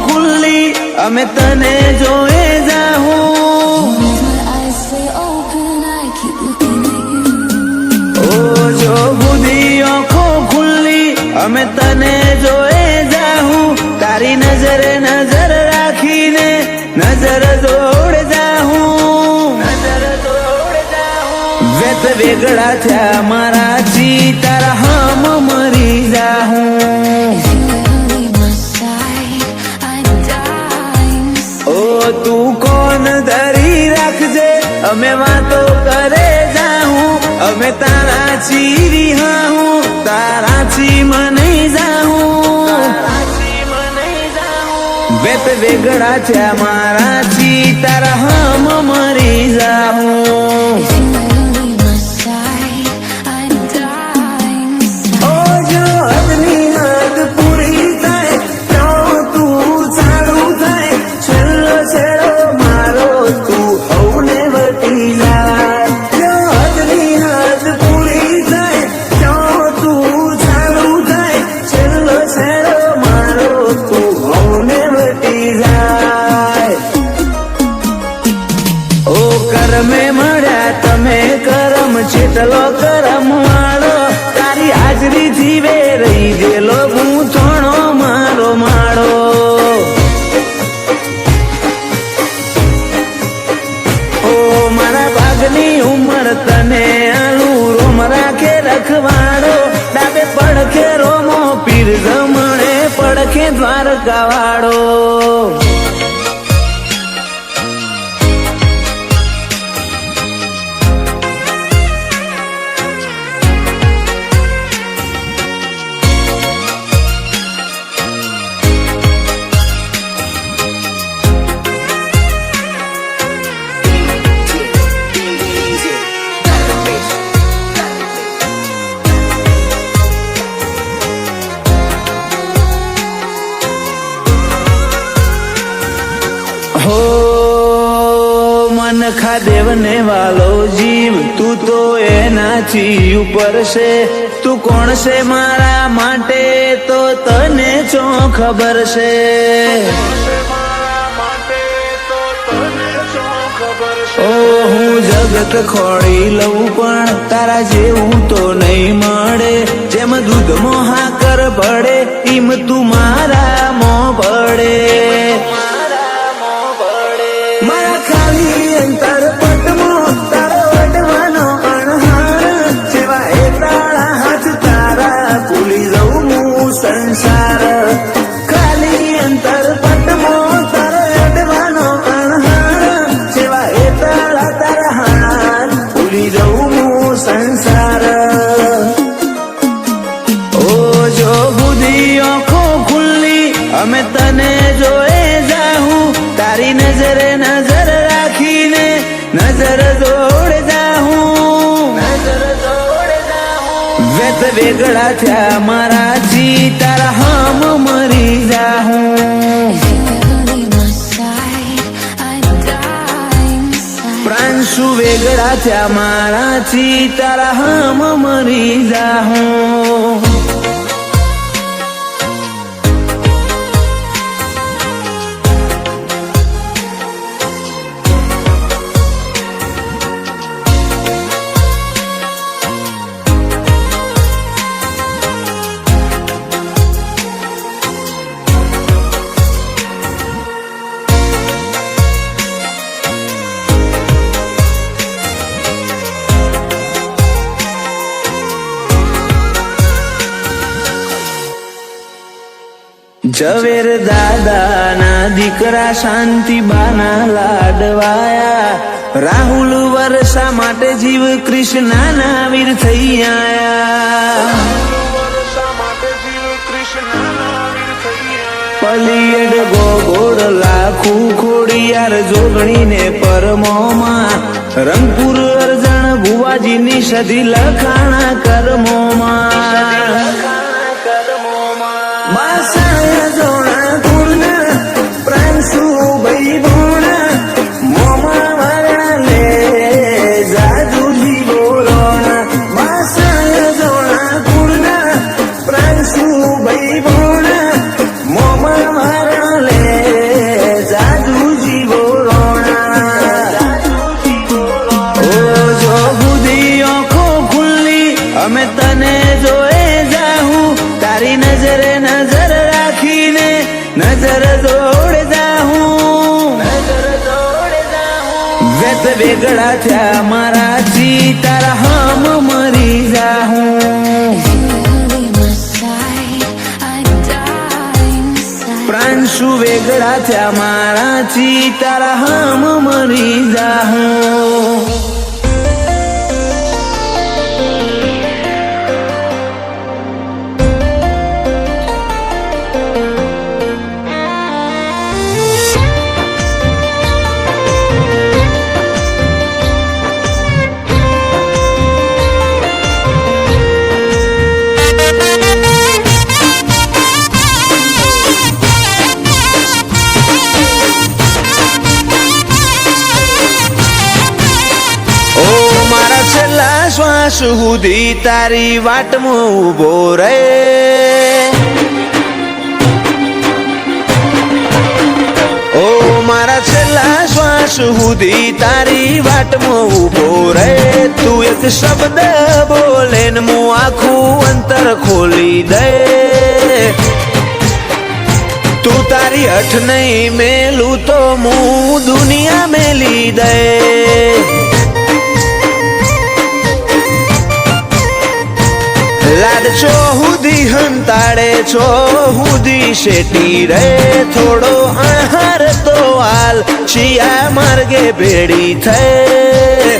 ખુલ્લી અમે તને જોએ જાહું ઓ જો બુધી આંખો ખુલ્લી અમે તને જોએ જાહું તારી નજરે નજર રાખીને નજર જોડ જાહું વેત વેગળા થયા મારાથી તારા હમ મરી જાહું ઓ તું કોણ ધરી રાખજે અમે વાતો કરે જાહું અમે તારા ચીરી હાહું તારાથી મને જાહું વેત વેગળા થયા મારાથી તારા હમ મરી જાહું ઓ જો હદની હદ પૂરી થાય તો તું ચાલુ થાય છેલ્લો છેડો મારો તું હવને વટી જાય જો હદની હદ પૂરી થાય તો તું ચાલુ થાય છેલ્લો છેડો મારો તું હવને વટી જાય ઓ કરમે મળ્યા તમે કરમ જેટલો કરમ વાળો તારી હાજરી જીવે રહી ગયેલો હું થોડો મારો માળો ઓ મારા ભાગની ઉંમર તને આલું રોમ રાખે રખવાડો ડાબે પડખે રોમો પીર જમણે પડખે દ્વારકા વાળો हो मन खा देवने वालो जीव तू तो एनाथी ऊपर से तू कोण से मारा माटे तो तने चो खबर से ओ हूँ जगत खोड़ी लऊं पण तारा जेवू तो नहीं मळे जेम दूध मों हाकर पड़े इम तू मारा मों पड़े અંતર પટમો તારો વટવાનો અણહાર જેવા તાળા હાથ તારા ભૂલી જવું હું સંસાર ખાલી અંતર પટમો તારો વટવાનો અણહાર જેવા તાળા તારા હાથ ભૂલી જવું હું સંસાર ઓ જો બુધી આંખો ખુલ્લી અમે તને જોએ જાહું તારી નજરે નજર રાખીને નજર જોડ જાહું વેત વેગળા થયા મારાથી તારા હમ મરી જાહું પ્રાંશુ વેગળા થયા મારાથી તારા હમ મરી જાહું ઝવેર દાદાના દીકરા શાંતિબાના લાડવાયા રાહુલ વર્ષા માટે જીવ કૃષ્ણના વીર થઈ આયા પલિયડ ગોગોળ લાખું ખોડિયાર જોગણીને પરમોમાં રંગપુર અરજણ ભુવાજીની સધી લખાણા કર્મોમાં માસાયા જોણા કુળના પ્રાંશુ ભાઈ બોણા મોમાં મારા લે જાદુજી બોલોણા માસાયા જોણા કુળના પ્રાંશુ ભાઈ બોણા મોમાં મારા લે તને જોએ જાહું, તારી નજરે નજર રાખીને નજર જોડે જાહું, વેત વેગળા થયા મારાથી તારા હમ મરી જાહું, પ્રાણ શું વેગળા થયા મારાથી તારા હમ મરી જાહું. શ્વાસ સુધી તારી વાટમાં ઉભો રહે, ઓ મારા છેલ્લા શ્વાસ સુધી તારી વાટમાં ઉભો રહે. તું એક શબ્દ બોલે ને હું આખું અંતર ખોલી દે, તું તારી હઠ નહીં મેલું તો હું દુનિયા મેલી દે. લાડ છો હુદી હંતાડે છો હુદી શેટી રે, થોડો આહાર તો હાલ શિયા માર્ગે ભેડી થઈ.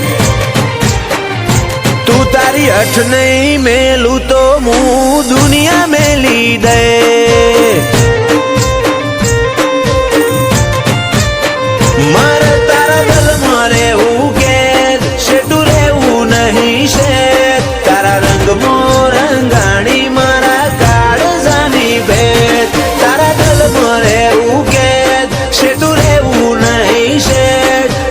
તું તારી હઠ નહીં મેલું તો હું દુનિયા મેલી દે. મારે તારા દલમાં રહેવું કે શેટું રહેવું નહીં છે, તારા રંગમાં રંગાણી મારા કાળજાની ભેટ. તારા દલમાં રહેવું કે શેટું રહેવું નહીં છે,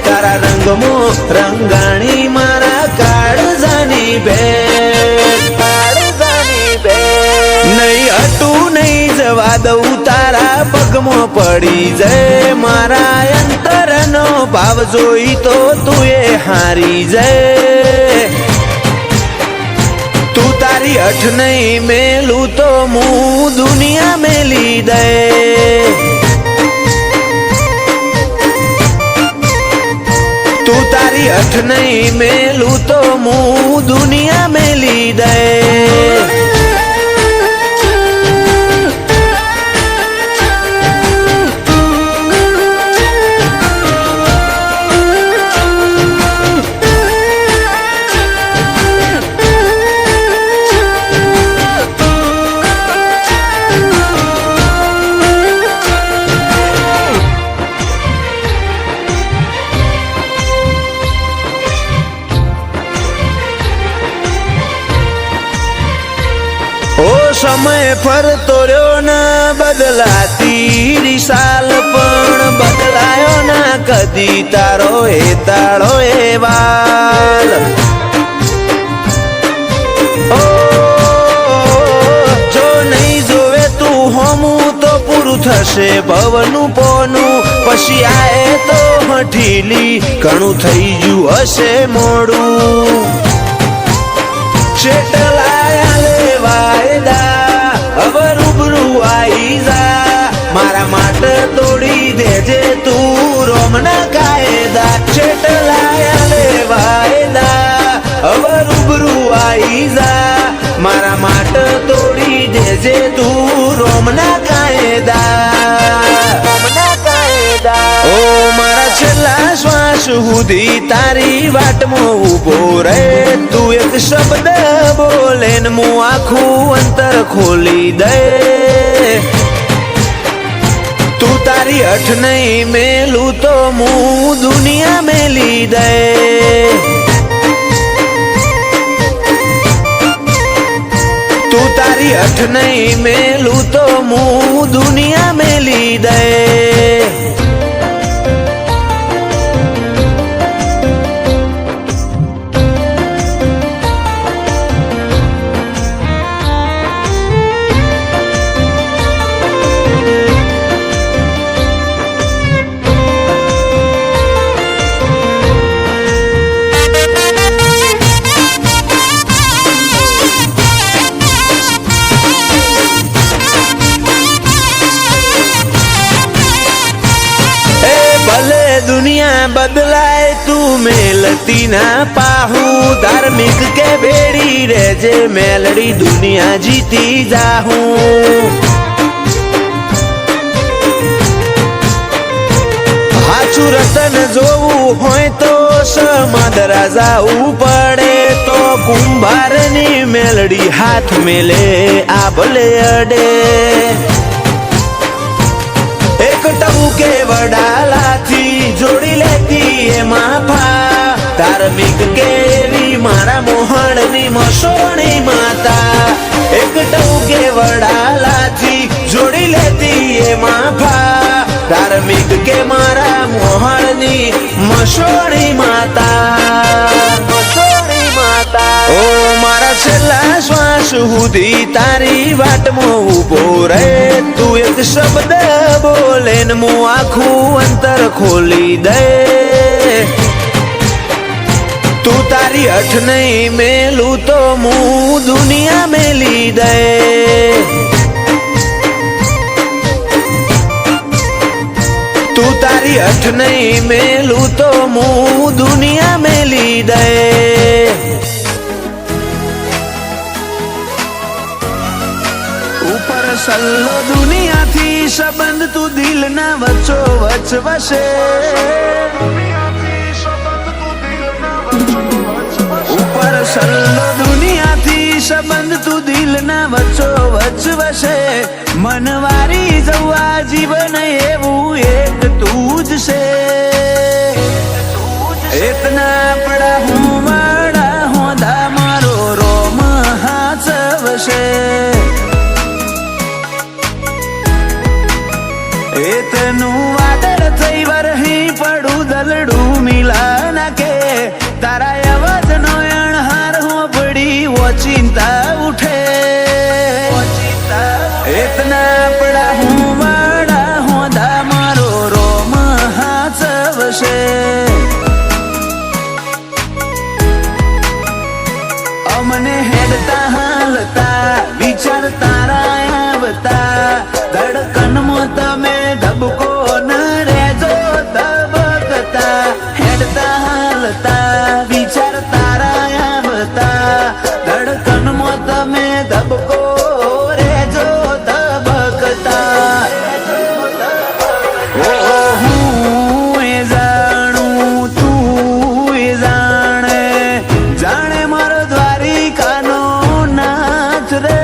તારા રંગમાં રંગાણી મારા કાળજાની ભેટ, કાળજાની ભેટ. નહીં હટું નહીં જવા દઉં તારા પગમાં પડી જાય, મારા અંતરનો ભાવ જોઈ તો તું એ હારી જાય. તું તારી હઠ નહીં મેલું તો હું દુનિયા મેલી દે. તું તારી હઠ નહીં મેલું તો હું દુનિયા મેલી દે. સમય ફરતો રહ્યો ના બદલાતી દિશાલ, પણ બદલાયો ના કદી તારો એ તાળો એ વાલ. ઓ જો નહીં જોવે તું હોમું તો પૂરું થશે ભવનું પોનું, પછી આએ તો હઠીલી ઘણું થઈ ગયું હશે મોડું. શેટલાયા લેવાયદા હવે રૂબરૂ આઈ જા, મારા માટે તોડી દેજે તું રોમના કાયદા. શેટલાયા લેવાયદા હવે રૂબરૂ આઈ જા, મારા માટે તોડી દેજે તું રોમના કાયદા, રોમના કાયદા. ઓ મારા છેલ્લા શ્વાસ સુધી તારી વાટમાં ઉભો રહે, તું એક શબ્દ બોલે ને હું આખું અંતર ખોલી દે. તું તારી હઠ નહીં મેલું તો હું દુનિયા મેલી દે. તું તારી હઠ નહીં મેલું તો હું દુનિયા મેલી દે. બદલાય તું મેલતી ના પાહુ ધાર્મિક કે બેડી રેજે મેલડી દુનિયા જીતી જાહું હાચું રતન જોવું હોય તો સમદરા જાવું પડે તો કુંભારની મેલડી હાથ મેલે આ ભલે અડે એક ટબુકે વડાલાથી જોડી લેતી એમાં ફા ધાર્મિક કેવી મારા મોહણની મસોણી માતા એક ટબુકે વડાલાથી જોડી લેતી એમાં ફા ધાર્મિક કે મારા મોહણની મસોણી માતા ઓ મારા છેલ્લા શ્વાસ સુધી તારી વાટમાં ઉભો રહે તું એક શબ્દ બોલે ને હું આખું અંતર ખોલી દે તું તારી હઠ નહીં મેલું તો હું દુનિયા મેલી દે તું તારી હઠ નહીં મેલું તો હું દુનિયા મેલી દે ઉપર સલ્લો દુનિયાથી સંબંધ તું દિલ ના વચ્ચો વચ વસે ઉપર સલ્લો દુનિયાથી સંબંધ તું દિલ ના વચ્ચો વચ વસે મનવારી જવા જીવન એવું એક તું જ છે એતના પડા હું વાડા હોદા મારો રોમ હાચવશે એતનું વાદળ થઈ વરહી પડું દલડું મિલા નાકે તારા અવાજ નો અણહાર હો પડી ઓ ચિંતા ઉઠે એતના પડા હું વાડા હોદા મારો રોમ હાચવશે અમને હેડતા હાલતા વિચાર તારા આવતા ધડકનમાં તમે ધબકો ન રેજો ધબકતા હેડતા હાલતા વિચાર તારા આવતા ધડકનમાં તમે ધબકો રેજો ધબકતા ઓ હું એ જાણું તું એ જાણે જાણે મારો દ્વારિકાનો નાથ રે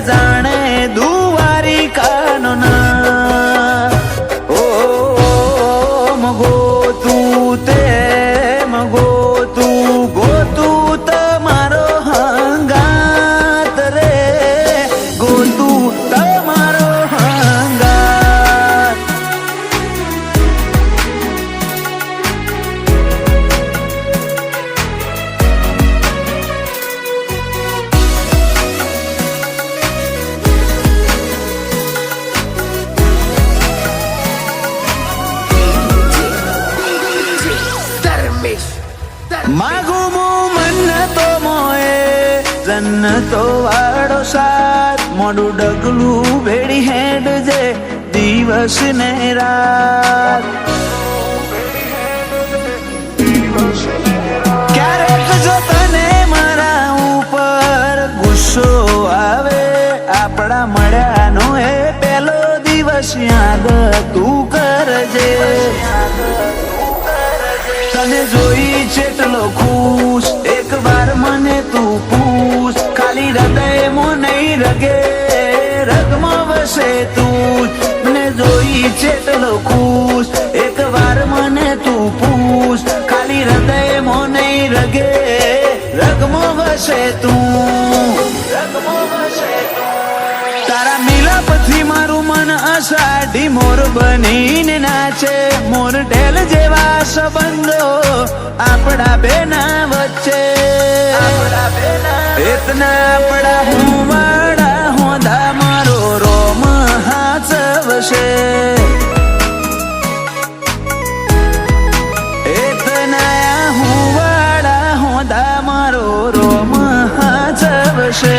જાણે દ્વારિકાનો નાથ ઓ મગો તું તે મગો તું તમારો હંગાત રે ગોતું તમારો હંગાત માગું હું મન્નતો મોએ જન્નતો વાળો સાથ મોડું ડગલું ભેડી હેડ જે દિવસ ને રાત ક્યારેક જો તને મારા ઉપર ગુસ્સો આવે આપણા મળ્યાનો એ પહેલો દિવસ યાદ તું કરજે તને જોઈ ચેટલો ખુશ એક વાર મને તું પૂછ ખાલી હૃદયમાં નહીં રગે રગમાં વસે તું મને જોઈ ચેટલો ખુશ એક વાર મને તું પૂછ ખાલી હૃદયમાં નહીં રગે રગમાં વસે તું તારા મિલાપથી મારું મન અષાઢી મોર બનીને નાચે મોર ઢેલ જેવા સંબંધો આપણા બેના વચ્ચે એતના પડા હું વાડા હોદા મારો રોમ હાચવશે એતના હું વાડા હોદા મારો રોમ હાચવશે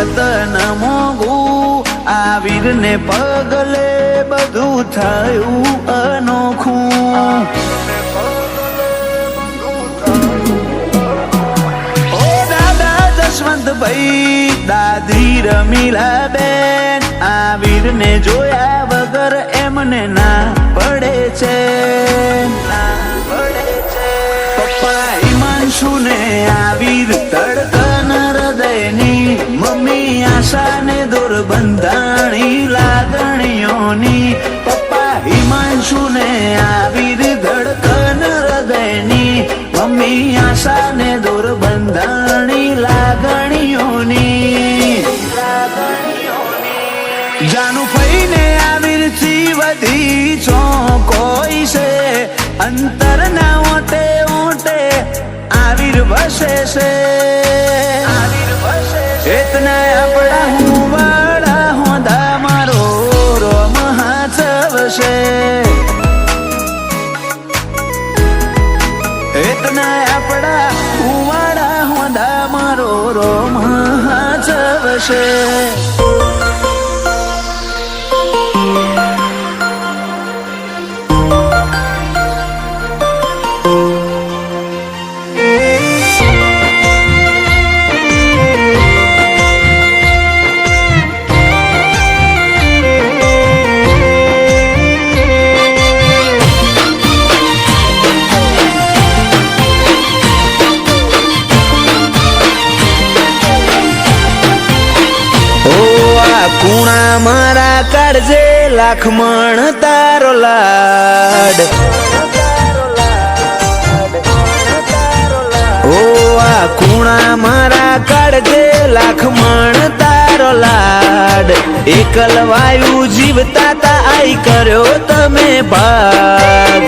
રતન મોગું આ વીરને પગલે બધું થયું અનોખું. ઓ દાદા જશવંતભાઈ દાદી રમીલા બેન આ વીરને જોયા વગર એમને ના પડે છે. પપ્પા હિમાંશુને આ વીર ધડકન હૃદયની મમ્મી આશાને દોર બંધાણી લાગણીઓની. પપ્પા હિમાંશુને આ વીર ધડકન હૃદયની મમ્મી આશાને દોર બંધાણી લાગણીઓની. જાનું ફઈને આ વીરથી વધી ચોકોઈ છે અંતરના ઓટે ઓટે આવીર વસે છે. એતના આપણા હું વાળા હોદા મારો રોમ હાથવ છે. એતના આપણા હું વાળા હોદા મારો રોમ હાથવ છે. કુણા મારા કાળજે લાખમણ તારો લાડ. ઓ આ કુણા મારા કાળજે લાખમણ તારો લાડ. એકલ વાયુ જીવતા તા આઈ કર્યો તમે ભાગ.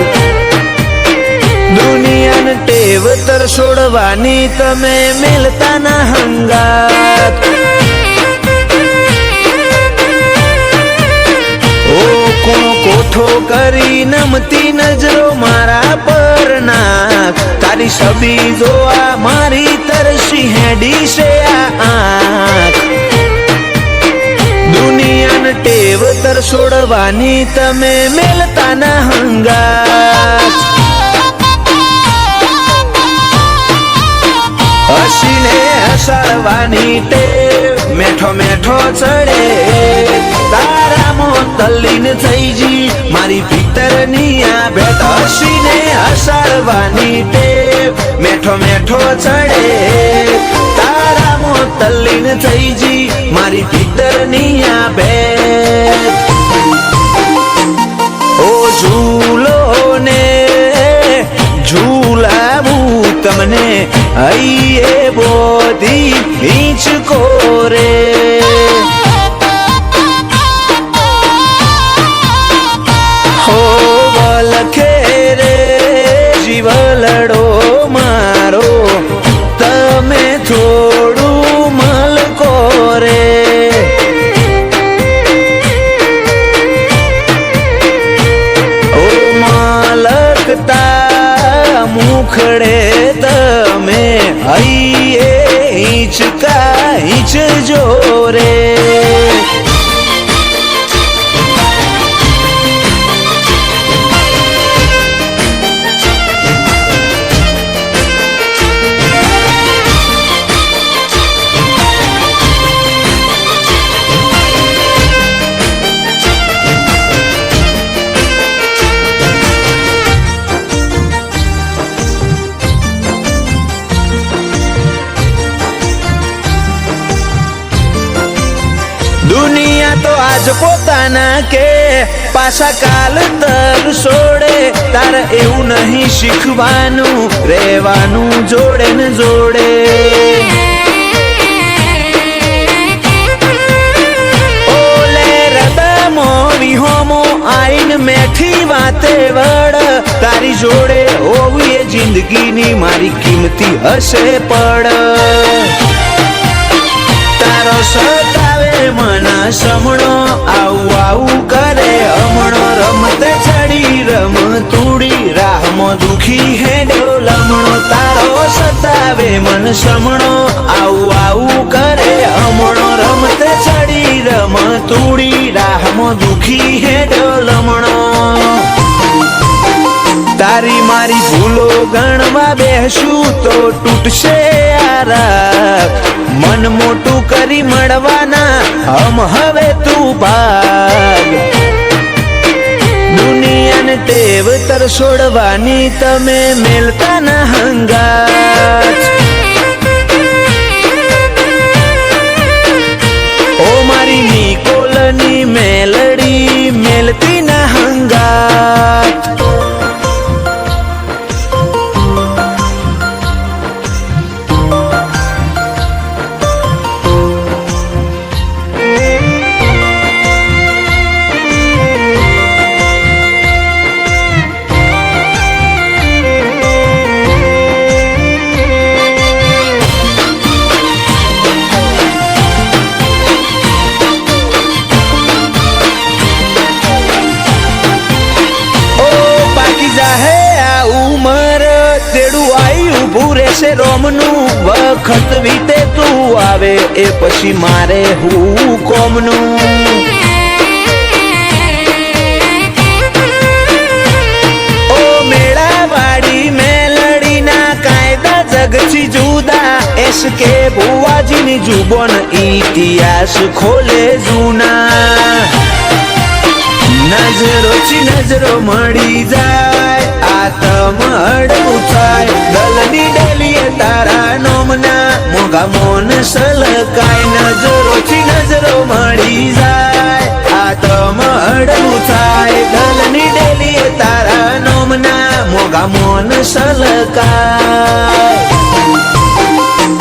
દુનિયાને ટેવ તરસોડવાની તમે મેલતા ના હંગાત. કોઠો કરી નમતી નજરો મારા પર નાખ. તારી છબી જોવા મારી તરસી હેડી છે આ આંખ. દુનિયાને ટેવ તરસોડવાની તમે મેલતા ના હંગાત. હસીને હસાડવાની ટેવ મેઠો મેઠો ચડે. તારા તલ્લીન થઈ જી મારી ભીતરની આ ભેટ. હસીને હસાડવાની ટેવ મેઠો મેઠો ચડે. તારા તલ્લીન થઈ જી મારી ભીતરની આ ભેટ. ઓ ઝૂલો ને ઝૂલાવું તમને હૈયે બોધી હિંચકો રે. જીવલડો મારો તમે થોડું મલકો રે. ઓ મલકતા મુખડે તમે હૈયે હિંચકા હિંચજો રે. દુનિયા તો આજ પોતાના કે પાછા કાલ તર છોડે. તારે એવું નહીં શીખવાનું રહેવાનું જોડે ને જોડે. ઓલે રદમો વિહોમો આઈન મેઠી વાતે વડ. તારી જોડે હોવી એ જિંદગીની મારી કિંમતી હશે પડ. તારો સતાવે મન સમણો આવું આવું કરે હમણો. રમતે ચડી રમ તૂડી રાહમાં દુખી હેડ્યો લમણો. તારો સતાવે મન સમણો આવું આવું કરે હમણો. તૂડી રાહમાં દુખી હેડ્યો લમણો તારી મારી ભૂલો ગણવા બેસું તો તૂટશે યાર મન મોટું કરી મળવાના હમ હવે તું ભાગ દુનિયાને ટેવ તર છોડવાની તમે મેલતા ના હંગાત ઓ મારી નિકોલની મેલડી મેલતી ના હંગાત રોમનું વખત વીતે તું આવે એ પછી મારે હું કોમનું ઓ મેળાવાડી મેલડીના કાયદા જગથી જુદા એસ કે ભુવાજીની જુબોન ઇતિહાસ ખોલે જૂના નજરો થી નજરો મળી જાય આતમ અડવું થાય દલની ડેલીએ તારા નોમના મોગા મોન સલકાય નજરો થી નજરો મળી જાય આતમ અડવું થાય દલની ડેલીએ તારા નોમના મોગા મોન સલકાય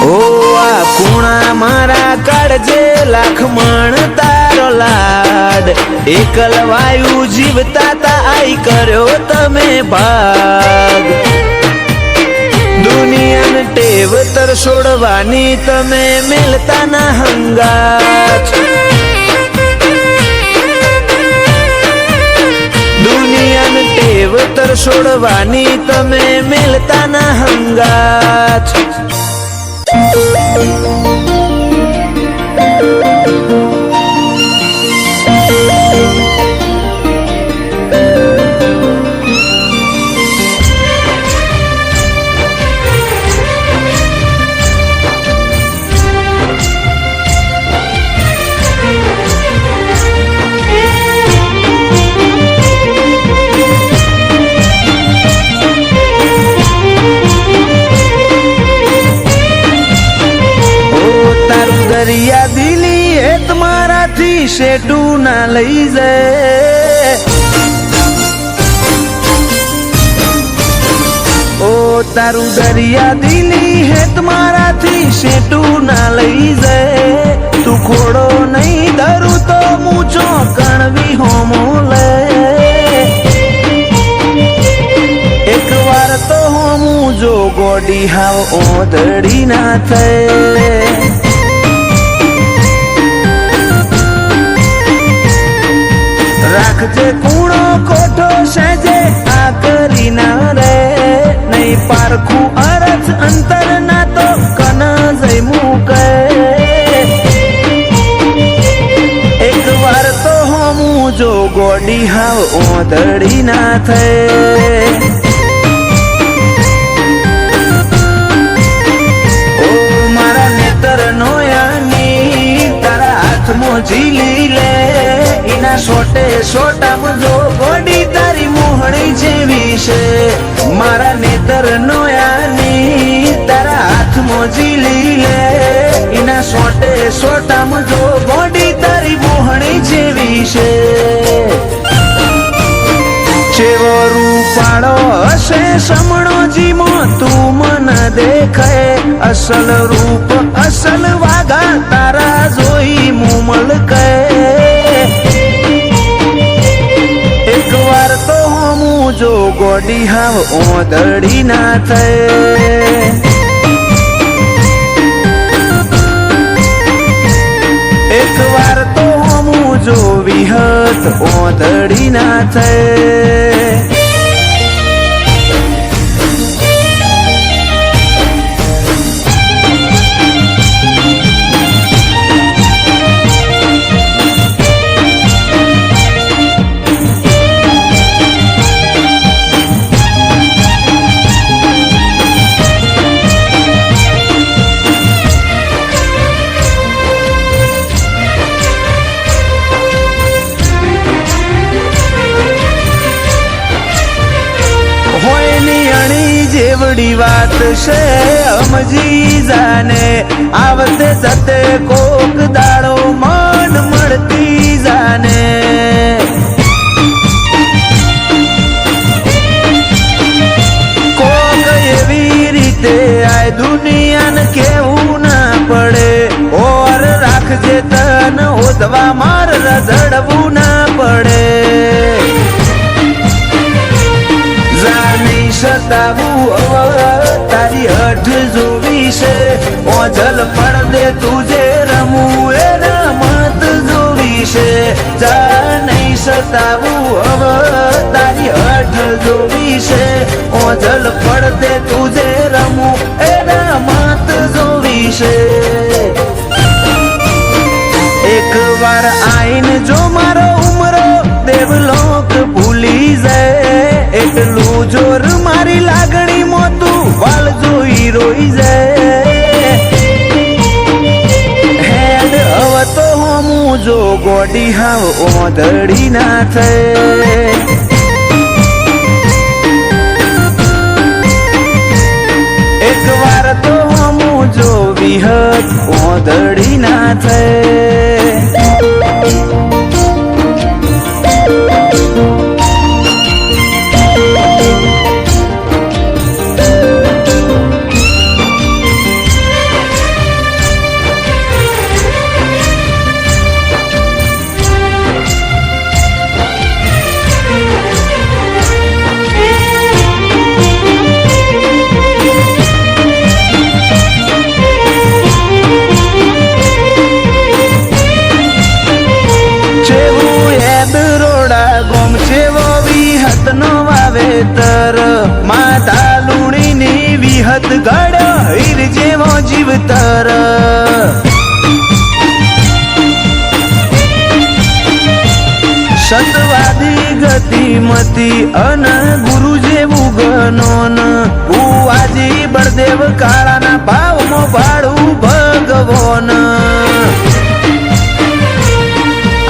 ઓ આ કુણા મારા કાળજે લાખ મણ તારો લાડ એકલ વાયુ જીવતા તા આઈ કર્યો તમે ભાગ દુનિયાને ટેવ તર છોડવાની તમે મેલતા ના હંગાત દુનિયાને ટેવ તર છોડવાની તમે મેલતા ના હંગાત દરિયા દિલી હે તમારાથી શેટું ના લઈ જાય ઓ તારું દરિયા દિલી હે તમારાથી શેટું ના લઈ જાય તું ખોડો નહીં ધરું તો મૂચો કણવી હોમો લે એક વાર તો હોમું જો ગોડી હાવ ઓધડી ના થાય રાખજે કૂણો કોઠો સજે આ કરી ના રે નહીં પારખું અરજ અંતર ના તો કન જઈ મૂકે એક વાર તો હોમું જો ગોડી હાવ ઓધડી ના થાય ઓ મારા નેતર નોયાની તારા હાથમાં ઝીલી લે એના સોટે સોટામાં જો ગોડી તારી મોહણી જેવી છે મારા નેતર નોયાની તારા હાથમાં ઝીલી લે એના સોટે સોટામાં જો ગોડી તારી મોહણી જેવી છે ચેવો રૂપાળો હશે સમણો જીમો તું મન દેખાય અસલ રૂપ અસલ વાગા તારા જોઈ મુમલ કહે એક વાર તો હમું જો ગોડી હાવ ઓધડી ના થાય એક વાર તો હમું જો વિહત ઓધડી ના થાય જેવડી વાત છે સમજી જાને આવતે જતે કોક દાડો મન મળતી જાને કોક એવી રીતે આ દુનિયાને કેવું ના પડે ઓર રાખજે તન ઓધવા માર રઝળવું ના પડે જાની સતાવું તારી હઠ જોવી છે ઓઝલ પડદે તુજે રમવું એ રમત જોવી છે જાની સતાવું તારી હઠ જોવી છે ઓઝલ પડદે તુજે રમવું એ રમત જોવી છે એક વાર આઈને જો મારો ઉમરો દેવલોક ભૂલી જાય એટલું જોર મારી લાગણી મોતું વાલ જોઈ રોઈ જાય હેડ હવે તો હું જો ગોડી હાવ ઓધડી ના થાય એક વાર તો હું જો વિહત ઓધડી ના થાય વાવેતર માતા લુણીની વિહત ગળ્યો હીર જેવો જીવતર સતવાદી ગતિમતી અન ગુરુ જેવું ગનોન ભુવાજી બળદેવ કાળાના ભાવમાં ભાડું ભગવોન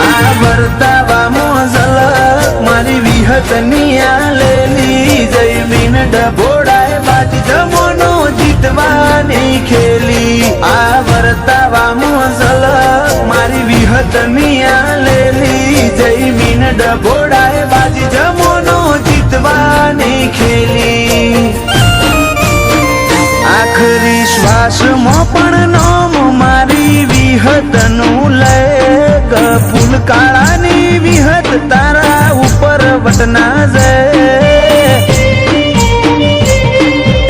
આ વર્તાવામાં ઝલક મારી વિહતની આલેલી જયમીન ડભોડાય બાજી જમોનો જીતવાની ખેલી આ વર્તાવામાં ઝલક મારી વિહતની આલેલી જયમીન ડભોડાય બાજી જમોનો જીતવાની ખેલી આખરી શ્વાસમાં પણ નોમ મારી વિહતનું લે ફૂલ કાળાની વિહત તારા ઉપર વટના જાય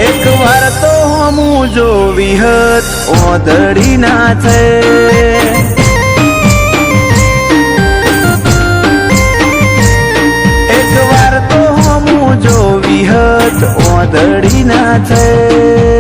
એક વાર તો હું જો વિહત ઓધડી ના થાય એક વાર તો હું જો વિહત ઓધડી ના થાય